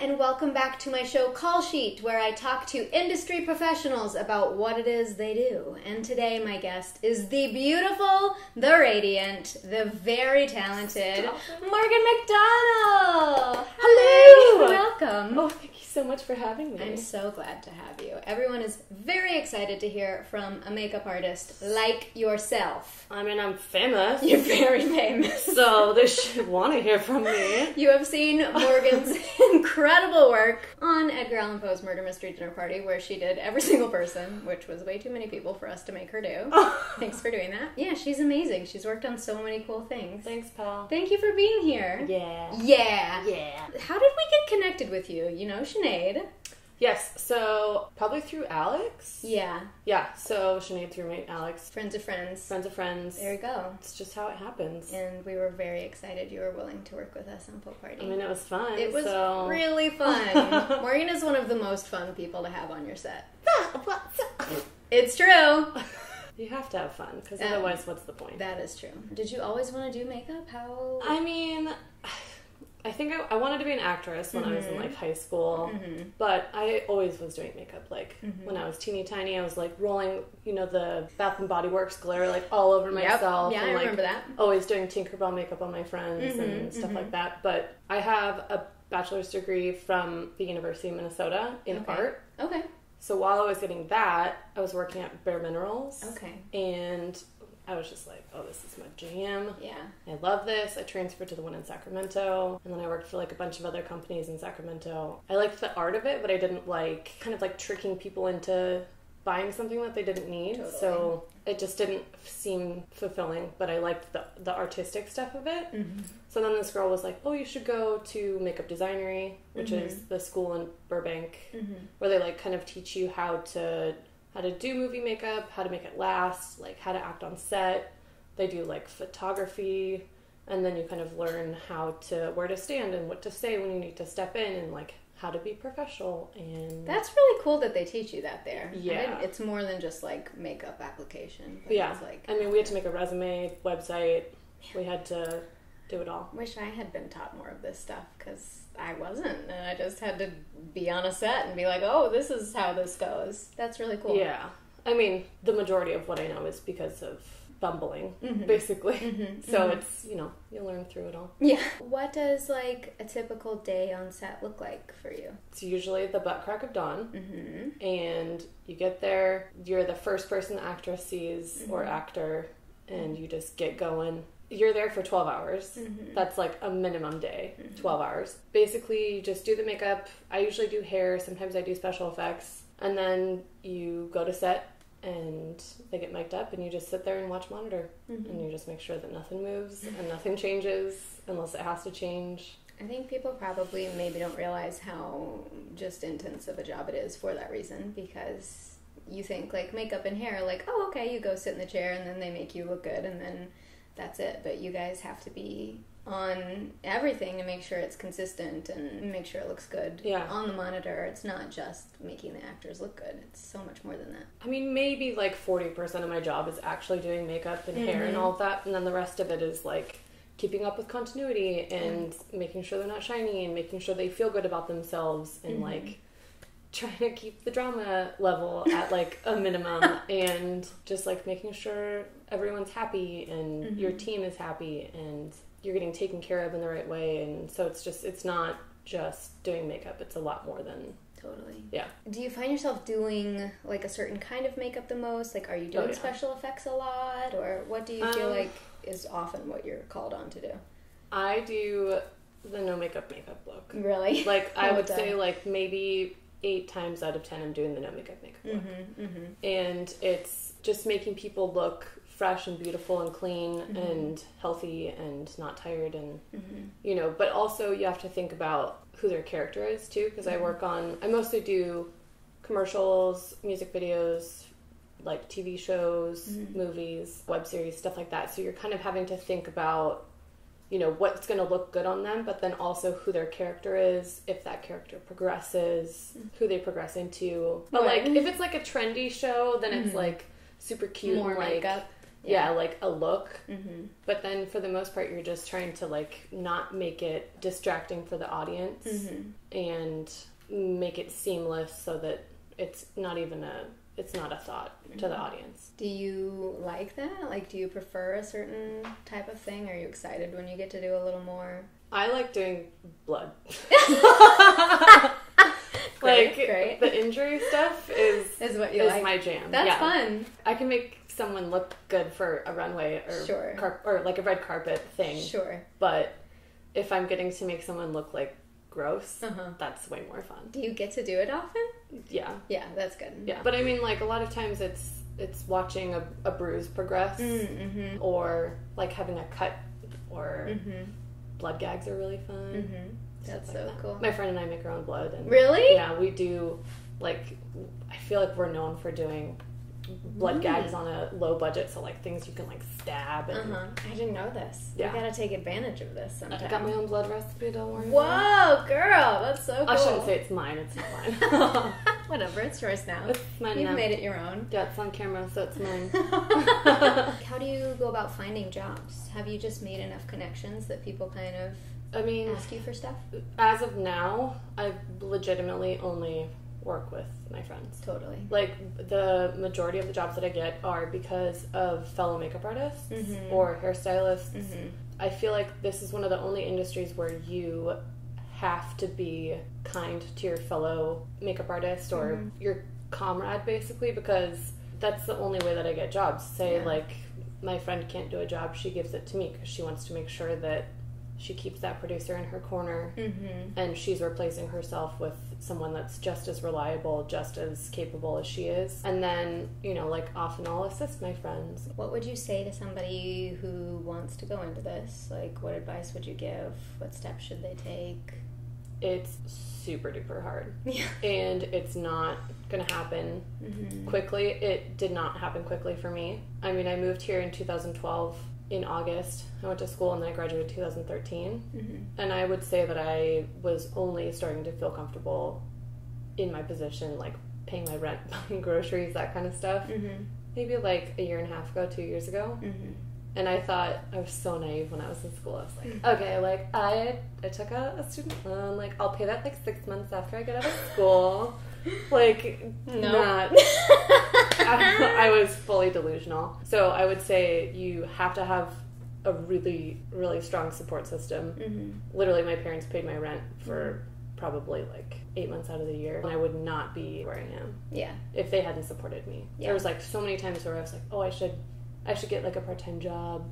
and welcome back to my show Call Sheet, where I talk to industry professionals about what it is they do. And today my guest is the beautiful, the radiant, the very talented Morgan McDonnell. Hello! Welcome. Oh, thank you so much for having me. I'm so glad to have you. Everyone is very excited to hear from a makeup artist like yourself. I mean, I'm famous. You're very famous. So they should want to hear from me. You have seen Morgan's incredible work on Edgar Allan Poe's Murder Mystery Dinner Party, where she did every single person, which was way too many people for us to make her do. Thanks for doing that. Yeah, she's amazing. She's worked on so many cool things. Thanks, pal. Thank you for being here. Yeah. Yeah. How did we get connected with you? You know Sinead. Yes, so probably through Alex. Yeah. Yeah, so Sinead through my Alex. Friends of friends. Friends of friends. There you go. It's just how it happens. And we were very excited you were willing to work with us on Poe Party. I mean, it was fun. It was really fun. Morgan is one of the most fun people to have on your set. It's true. You have to have fun, because otherwise, what's the point? That is true. Did you always want to do makeup? How? I mean, I think I wanted to be an actress when I was in, like, high school, but I always was doing makeup. Like, when I was teeny tiny, I was, like, rolling, you know, the Bath & Body Works glitter, like, all over myself. Yeah, and, I remember that. Always doing Tinkerbell makeup on my friends and stuff like that. But I have a bachelor's degree from the University of Minnesota in art. Okay. So while I was getting that, I was working at Bare Minerals. Okay. And I was just like, oh, this is my jam. Yeah. I love this. I transferred to the one in Sacramento. And then I worked for, like, a bunch of other companies in Sacramento. I liked the art of it, but I didn't like kind of, like, tricking people into buying something that they didn't need. Totally. So it just didn't seem fulfilling, but I liked the artistic stuff of it. So then this girl was like, oh, you should go to Makeup Designery, which is the school in Burbank, where they, like, kind of teach you how to do movie makeup, how to make it last, like, how to act on set. They do, like, photography, and then you kind of learn where to stand and what to say when you need to step in, and, like, how to be professional. And that's really cool that they teach you that there. Yeah. It's more than just, like, makeup application. But yeah. It's like, I mean, we had to make a resume, website. We had to do it all. Wish I had been taught more of this stuff, because I wasn't, and I just had to be on a set and be like, oh, this is how this goes. That's really cool. Yeah. I mean, the majority of what I know is because of bumbling, basically. So it's, you know, you learn through it all. Yeah. What does, like, a typical day on set look like for you? It's usually the butt crack of dawn, and you get there, you're the first person the actress sees, or actor, and you just get going. You're there for 12 hours. That's, like, a minimum day, 12 hours. Basically, you just do the makeup. I usually do hair. Sometimes I do special effects. And then you go to set, and they get mic'd up, and you just sit there and watch monitor. And you just make sure that nothing moves and nothing changes unless it has to change. I think people probably maybe don't realize how just intense of a job it is for that reason, because you think, like, makeup and hair, like, oh, okay, you go sit in the chair, and then they make you look good, and then that's it. But you guys have to be on everything and make sure it's consistent and make sure it looks good on the monitor. It's not just making the actors look good. It's so much more than that. I mean, maybe, like, 40% of my job is actually doing makeup and hair and all of that, and then the rest of it is, like, keeping up with continuity and making sure they're not shiny and making sure they feel good about themselves and, like, trying to keep the drama level at, like, a minimum and just, like, making sure everyone's happy and your team is happy and you're getting taken care of in the right way. And so it's not just doing makeup. It's a lot more than... Totally. Yeah. Do you find yourself doing, like, a certain kind of makeup the most? Like, are you doing special effects a lot? Or what do you feel like is often what you're called on to do? I do the no makeup look. Really? Like, I would say, like, maybe 8 times out of 10 I'm doing the no makeup look. And it's just making people look fresh and beautiful and clean and healthy and not tired and you know, but also you have to think about who their character is too, because I mostly do commercials, music videos, like TV shows, movies, web series, stuff like that. So you're kind of having to think about, you know, what's going to look good on them, but then also who their character is, if that character progresses, who they progress into. But like, if it's like a trendy show, then it's like super cute more and like makeup. Yeah, like a look. But then for the most part, you're just trying to like not make it distracting for the audience and make it seamless so that it's not a thought to the audience. Do you like that? Like, do you prefer a certain type of thing? Are you excited when you get to do a little more? I like doing blood. Great. The injury stuff is what you like. My jam. That's fun. I can make someone look good for a runway or or like a red carpet thing. Sure. But if I'm getting to make someone look like gross, that's way more fun. Do you get to do it often? Yeah. Yeah, that's good. Yeah, but I mean, like a lot of times it's watching a bruise progress, or like having a cut, or blood gags are really fun. That's so cool. My friend and I make our own blood. And really? Yeah, we do. Like, I feel like we're known for doing blood gags on a low budget, so like things you can like stab. And I didn't know this. Yeah. We gotta take advantage of this sometime. I got my own blood recipe, don't worry. Whoa, girl, that's so cool. I shouldn't say it's mine, it's not mine. Whatever, it's yours now. It's mine You've now. made it your own. Yeah, it's on camera, so it's mine. How do you go about finding jobs? Have you just made enough connections that people kind of ask you for stuff? As of now, I legitimately only work with my friends. Totally. Like, the majority of the jobs that I get are because of fellow makeup artists or hairstylists. I feel like this is one of the only industries where you have to be kind to your fellow makeup artist or your comrade, basically, because that's the only way that I get jobs. Say, like, my friend can't do a job, she gives it to me because she wants to make sure that she keeps that producer in her corner, and she's replacing herself with someone that's just as reliable, just as capable as she is. And then, you know, like, often I'll assist my friends. What would you say to somebody who wants to go into this? Like, what advice would you give? What steps should they take? It's super duper hard. Yeah. And it's not gonna happen quickly. It did not happen quickly for me. I mean, I moved here in 2012. In August, I went to school and then I graduated in 2013. And I would say that I was only starting to feel comfortable in my position, like paying my rent, buying groceries, that kind of stuff. Maybe like a year and a half ago, 2 years ago. And I thought, I was so naive when I was in school. I was like, okay, like I took a student loan, like I'll pay that like 6 months after I get out of school. Like, not. I was fully delusional. So I would say you have to have a really, really strong support system. Literally, my parents paid my rent for probably like 8 months out of the year, and I would not be where I am. Yeah. If they hadn't supported me. Yeah. There was like so many times where I was like, oh, I should get like a part-time job.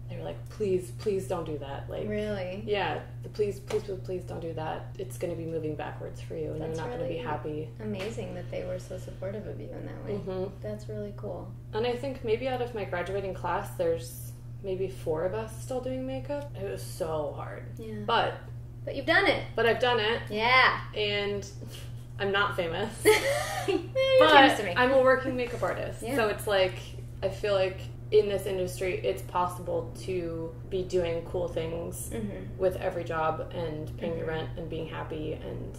They were like, please don't do that. Like, really? Yeah, please don't do that. It's going to be moving backwards for you, and you're not going to be happy. Amazing that they were so supportive of you in that way. That's really cool. And I think maybe out of my graduating class, there's maybe 4 of us still doing makeup. It was so hard. Yeah. But you've done it. But I've done it. Yeah. And I'm not famous. But I'm a working makeup artist. Yeah. So it's like, I feel like in this industry, it's possible to be doing cool things with every job and paying your rent and being happy. And,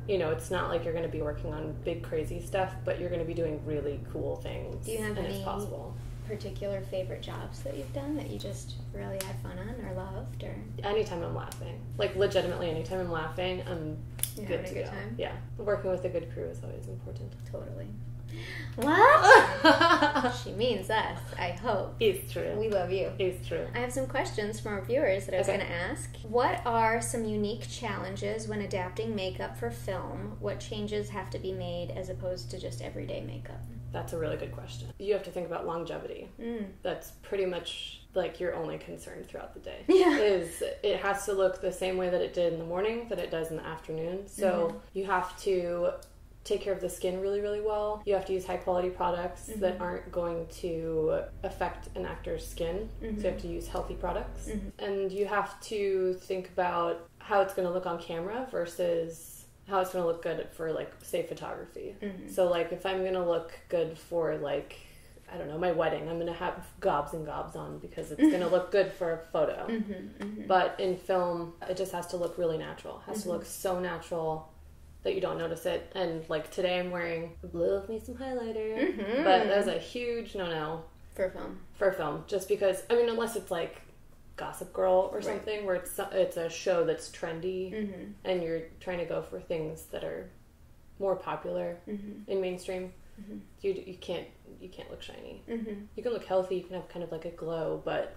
you know, it's not like you're going to be working on big, crazy stuff, but you're going to be doing really cool things. Do you have any it's possible. Particular favorite jobs that you've done that you just really had fun on or loved? Or anytime I'm laughing. Like, legitimately, anytime I'm laughing, I'm good to go. Time? Yeah. Working with a good crew is always important. Totally. What? She means us, I hope. It's true. We love you. It's true. I have some questions from our viewers that I was going to ask. What are some unique challenges when adapting makeup for film? What changes have to be made as opposed to just everyday makeup? That's a really good question. You have to think about longevity. That's pretty much like your only concern throughout the day. Yeah. Is it has to look the same way that it did in the morning that it does in the afternoon. So you have to take care of the skin really, really well. You have to use high quality products that aren't going to affect an actor's skin. So you have to use healthy products. And you have to think about how it's going to look on camera versus how it's going to look good for, like, say, photography. So, like, if I'm going to look good for, like, I don't know, my wedding, I'm going to have gobs and gobs on because it's going to look good for a photo. But in film, it just has to look really natural. It has to look so natural that you don't notice it. And like today I'm wearing, love me some highlighter, but that's a huge no-no. For film. Just because, I mean, unless it's like Gossip Girl or something, where it's a show that's trendy, and you're trying to go for things that are more popular in mainstream. You can't look shiny. You can look healthy, you can have kind of like a glow, but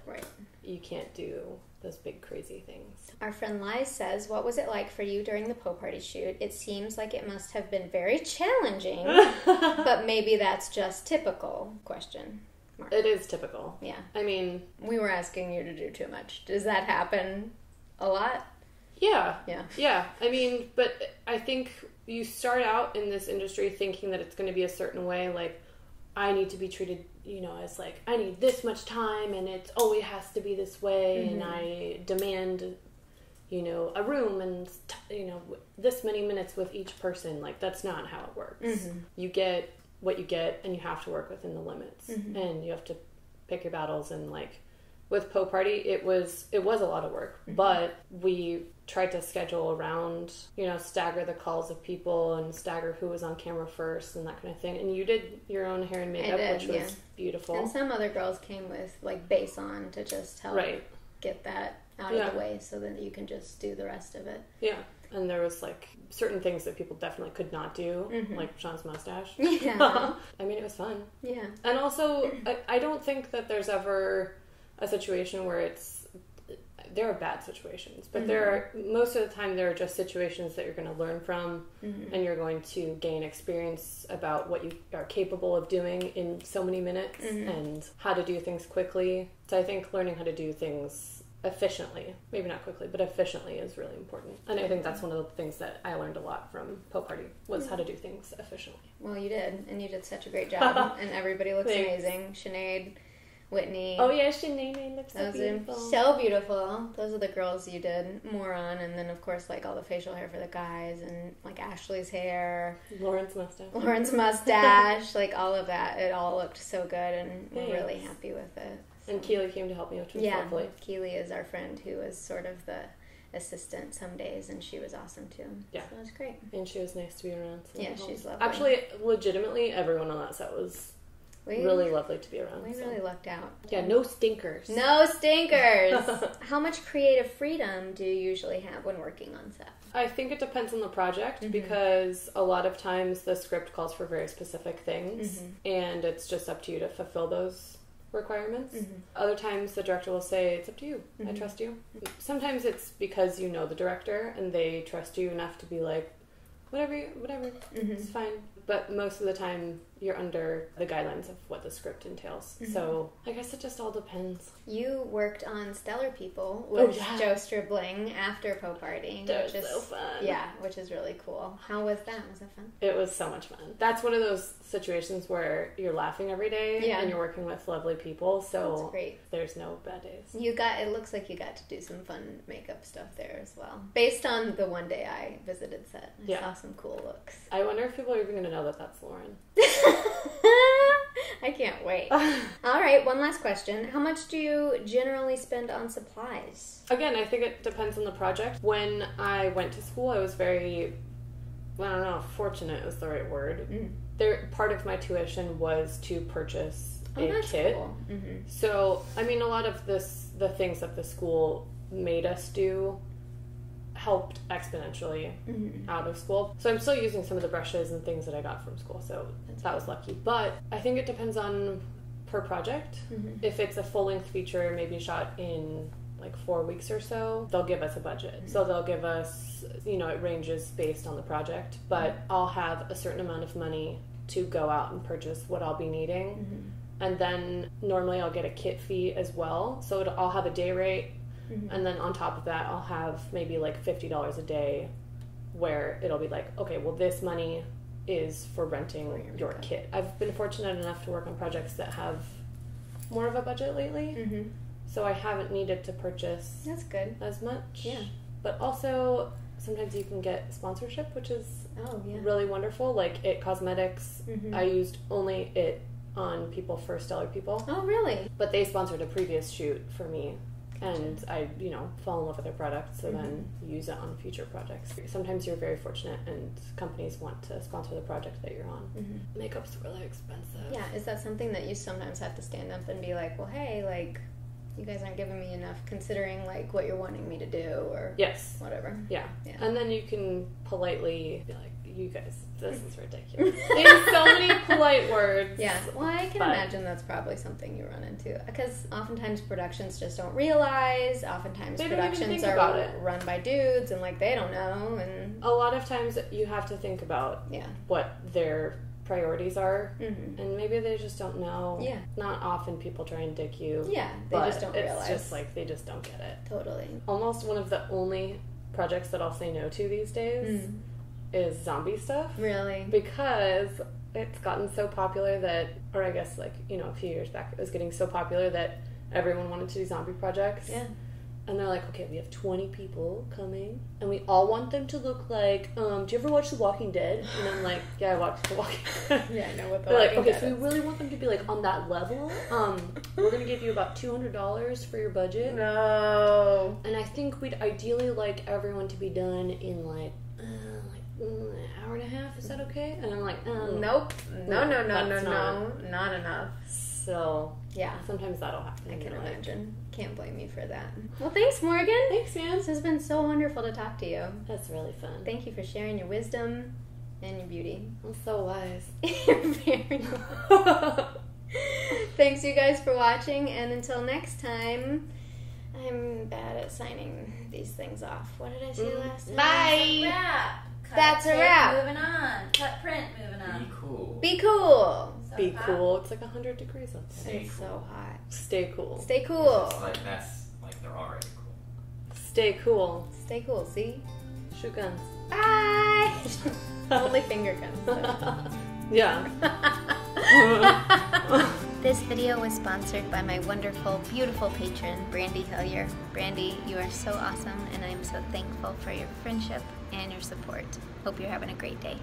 you can't do those big crazy things. Our friend Liz says, what was it like for you during the Poe Party shoot? It seems like it must have been very challenging, but maybe that's just typical? Question mark. It is typical. Yeah. I mean, we were asking you to do too much. Does that happen a lot? Yeah. Yeah. Yeah. I mean, but I think you start out in this industry thinking that it's going to be a certain way, like, I need to be treated, as like, I need this much time, and it always has to be this way, and I demand, a room, and, this many minutes with each person. Like, that's not how it works. You get what you get, and you have to work within the limits, and you have to pick your battles, and, like, with Poe Party, it was a lot of work, but we tried to schedule around, stagger the calls of people and stagger who was on camera first and that kind of thing. And you did your own hair and makeup, which was beautiful. And some other girls came with, like, base on to just help get that out of the way so that you can just do the rest of it. Yeah. And there was, like, certain things that people definitely could not do, like Sean's mustache. Yeah. I mean, it was fun. Yeah. And also, I don't think that there's ever a situation where there are bad situations, but most of the time there are just situations that you're going to learn from, and you're going to gain experience about what you are capable of doing in so many minutes, and how to do things quickly. So I think learning how to do things efficiently, maybe not quickly, but efficiently, is really important. And I think that's one of the things that I learned a lot from Poe Party, was how to do things efficiently. Well, you did, and you did such a great job, and everybody looks amazing. Sinead, Whitney. Oh yeah, Sinead looks so beautiful. So beautiful. Those are the girls you did more on, and then of course like all the facial hair for the guys, and like Ashley's hair, Lauren's mustache, like all of that. It all looked so good, and we're really happy with it. So. And Keely came to help me, which was lovely. Keely is our friend who was sort of the assistant some days, and she was awesome too. Yeah, so it was great. And she was nice to be around. So she's lovely. Actually, legitimately, everyone on that set was really lovely to be around. We really lucked out. Yeah, no stinkers. No stinkers! How much creative freedom do you usually have when working on set? I think it depends on the project, because a lot of times the script calls for very specific things, and it's just up to you to fulfill those requirements. Other times the director will say, it's up to you. I trust you. Sometimes it's because you know the director, and they trust you enough to be like, whatever, it's fine. But most of the time, you're under the guidelines of what the script entails. So I guess it just all depends. You worked on Stellar People with Joe Stribling after Poe Party. That was so fun. Yeah, which is really cool. How was that? Was that fun? It was so much fun. That's one of those situations where you're laughing every day, and you're working with lovely people, so that's great. There's no bad days. It looks like you got to do some fun makeup stuff there as well. Based on the one day I visited set, I saw some cool looks. I wonder if people are even going to know that that's Lauren. I can't wait. All right, one last question. How much do you generally spend on supplies? Again, I think it depends on the project. When I went to school, I was very, fortunate is the right word. Part of my tuition was to purchase a kit. Cool. So, I mean, a lot of the things that the school made us do helped exponentially out of school. So I'm still using some of the brushes and things that I got from school, so that was lucky. But I think it depends on per project. If it's a full-length feature, maybe shot in like 4 weeks or so, they'll give us a budget. So they'll give us, it ranges based on the project, but I'll have a certain amount of money to go out and purchase what I'll be needing. And then normally I'll get a kit fee as well. So I'll have a day rate. And then on top of that, I'll have maybe like $50 a day where it'll be like, okay, well, this money is for renting your kit. I've been fortunate enough to work on projects that have more of a budget lately. So I haven't needed to purchase as much. Yeah. But also, sometimes you can get sponsorship, which is really wonderful. Like It Cosmetics, I used only It on people for Stellar People. Oh, really? But they sponsored a previous shoot for me. And I, fall in love with their product, so then use it on future projects. Sometimes you're very fortunate and companies want to sponsor the project that you're on. Makeup's really expensive. Yeah, is that something that you sometimes have to stand up and be like, well, hey, like, you guys aren't giving me enough considering, like, what you're wanting me to do, or yes, whatever. Yeah. And then you can politely be like, you guys, this is ridiculous. In so many polite words. Yeah, well, I can imagine that's probably something you run into. Because oftentimes productions just don't realize. Oftentimes productions are run by dudes and, like, they don't know. And a lot of times you have to think about what their priorities are. And maybe they just don't know. Yeah. Not often people try and dick you. Yeah, they just don't realize. It's just like they just don't get it. Totally. Almost one of the only projects that I'll say no to these days is zombie stuff. Really? Because it's gotten so popular that, or I guess like, a few years back, it was getting so popular that everyone wanted to do zombie projects. Yeah. And they're like, okay, we have 20 people coming, and we all want them to look like, do you ever watch The Walking Dead? And I'm like, yeah, I watched The Walking Dead. Yeah, I know what The Walking Dead is. They're like, okay, so we really want them to be like on that level. We're going to give you about $200 for your budget. No. And I think we'd ideally like everyone to be done in like an hour and a half. Is that okay? And I'm like, nope. No, not enough. So, yeah, sometimes that'll happen. I can imagine. Can't blame you for that. Well, thanks, Morgan. Thanks, man. This has been so wonderful to talk to you. That's really fun. Thank you for sharing your wisdom and your beauty. I'm so wise. You're very wise. Thanks, you guys, for watching, and until next time, I'm bad at signing these things off. What did I say last time? Bye! That's a wrap. Moving on. Cut print, moving on. Be cool. Be cool. So Be hot. cool. It's like 100 degrees outside. It's so hot. Stay cool. Stay cool. It's like that's like they're already cool. Stay cool. Stay cool, see? Shoot guns. Bye! Only finger guns. Though. Yeah. This video was sponsored by my wonderful, beautiful patron, Brandy Hillier. Brandy, you are so awesome, and I'm so thankful for your friendship and your support. Hope you're having a great day.